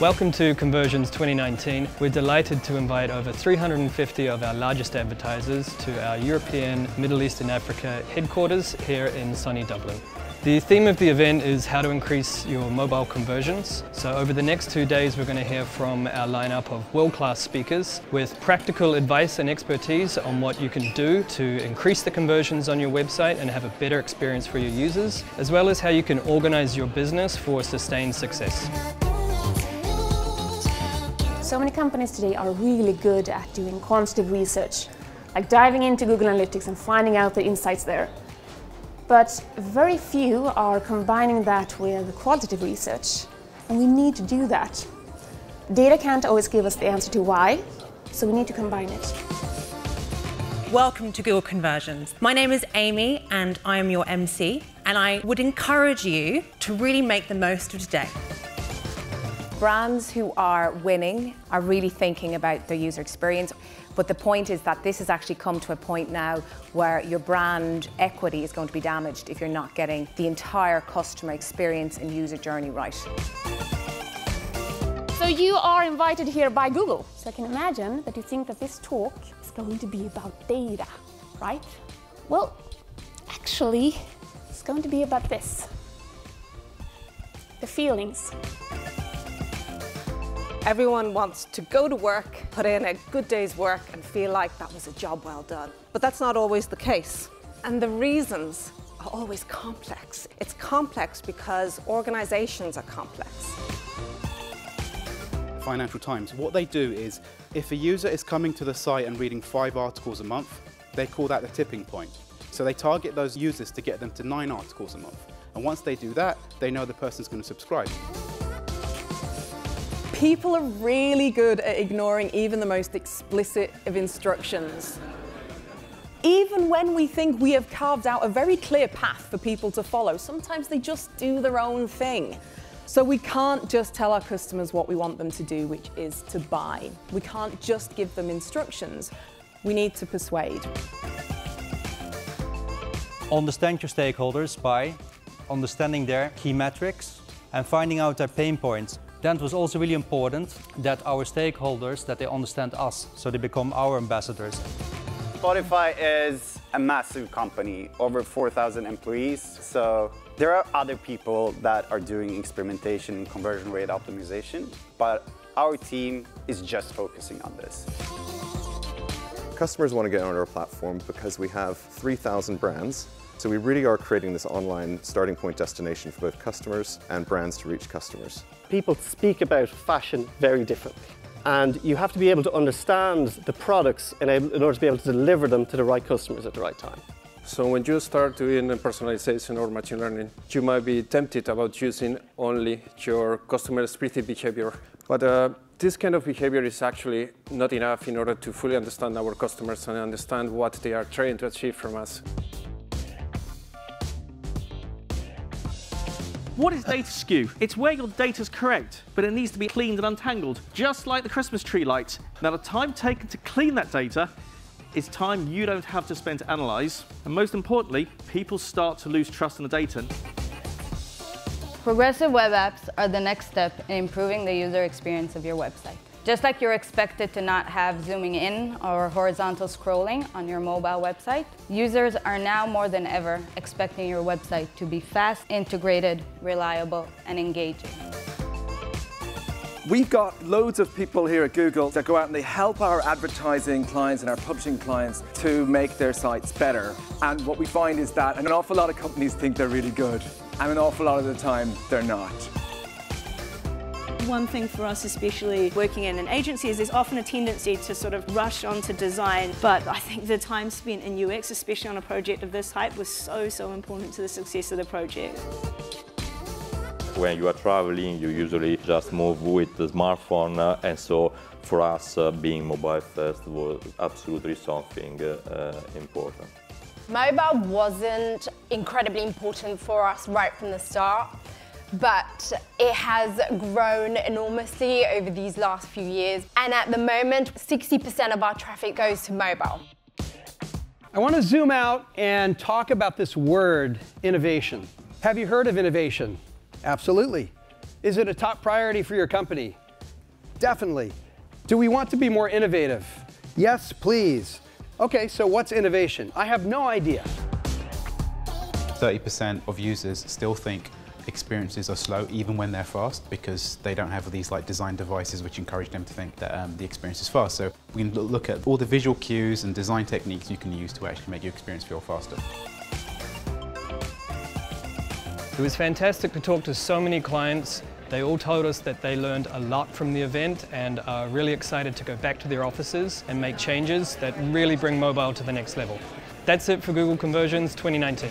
Welcome to Conversions 2019. We're delighted to invite over 350 of our largest advertisers to our European, Middle East and Africa headquarters here in sunny Dublin. The theme of the event is how to increase your mobile conversions. So over the next 2 days we're going to hear from our lineup of world-class speakers with practical advice and expertise on what you can do to increase the conversions on your website and have a better experience for your users, as well as how you can organize your business for sustained success. So many companies today are really good at doing quantitative research, like diving into Google Analytics and finding out the insights there. But very few are combining that with qualitative research, and we need to do that. Data can't always give us the answer to why, so we need to combine it. Welcome to Google Conversions. My name is Amy and I am your MC, and I would encourage you to really make the most of today. Brands who are winning are really thinking about their user experience, but the point is that this has actually come to a point now where your brand equity is going to be damaged if you're not getting the entire customer experience and user journey right. So you are invited here by Google. So I can imagine that you think that this talk is going to be about data, right? Well, actually, it's going to be about this. The feelings. Everyone wants to go to work, put in a good day's work and feel like that was a job well done. But that's not always the case. And the reasons are always complex. It's complex because organizations are complex. Financial Times, what they do is, if a user is coming to the site and reading 5 articles a month, they call that the tipping point. So they target those users to get them to 9 articles a month. And once they do that, they know the person's going to subscribe. People are really good at ignoring even the most explicit of instructions. Even when we think we have carved out a very clear path for people to follow, sometimes they just do their own thing. So we can't just tell our customers what we want them to do, which is to buy. We can't just give them instructions. We need to persuade. Understand your stakeholders by understanding their key metrics and finding out their pain points. Then it was also really important that our stakeholders, that they understand us, so they become our ambassadors. Spotify is a massive company, over 4,000 employees, so there are other people that are doing experimentation and conversion rate optimization, but our team is just focusing on this. Customers want to get on our platform because we have 3,000 brands. So we really are creating this online starting point destination for both customers and brands to reach customers. People speak about fashion very differently, and you have to be able to understand the products in order to be able to deliver them to the right customers at the right time. So when you start doing personalization or machine learning, you might be tempted about using only your customer-specific behavior. But this kind of behavior is actually not enough in order to fully understand our customers and understand what they are trying to achieve from us. What is data skew? It's where your data's correct, but it needs to be cleaned and untangled, just like the Christmas tree lights. Now, the time taken to clean that data is time you don't have to spend to analyze, and most importantly, people start to lose trust in the data. Progressive web apps are the next step in improving the user experience of your website. Just like you're expected to not have zooming in or horizontal scrolling on your mobile website, users are now more than ever expecting your website to be fast, integrated, reliable, and engaging. We've got loads of people here at Google that go out and they help our advertising clients and our publishing clients to make their sites better. And what we find is that an awful lot of companies think they're really good, and an awful lot of the time they're not. One thing for us, especially working in an agency, is there's often a tendency to sort of rush onto design, but I think the time spent in UX, especially on a project of this type, was so important to the success of the project. When you are traveling, you usually just move with the smartphone, and so for us, being mobile first was absolutely something important. Mobile wasn't incredibly important for us right from the start, but it has grown enormously over these last few years. And at the moment, 60% of our traffic goes to mobile. I want to zoom out and talk about this word, innovation. Have you heard of innovation? Absolutely. Is it a top priority for your company? Definitely. Do we want to be more innovative? Yes, please. Okay, so what's innovation? I have no idea. 30% of users still think experiences are slow even when they're fast because they don't have these like design devices which encourage them to think that the experience is fast. So we can look at all the visual cues and design techniques you can use to actually make your experience feel faster. It was fantastic to talk to so many clients. They all told us that they learned a lot from the event and are really excited to go back to their offices and make changes that really bring mobile to the next level. That's it for Google Conversions 2019.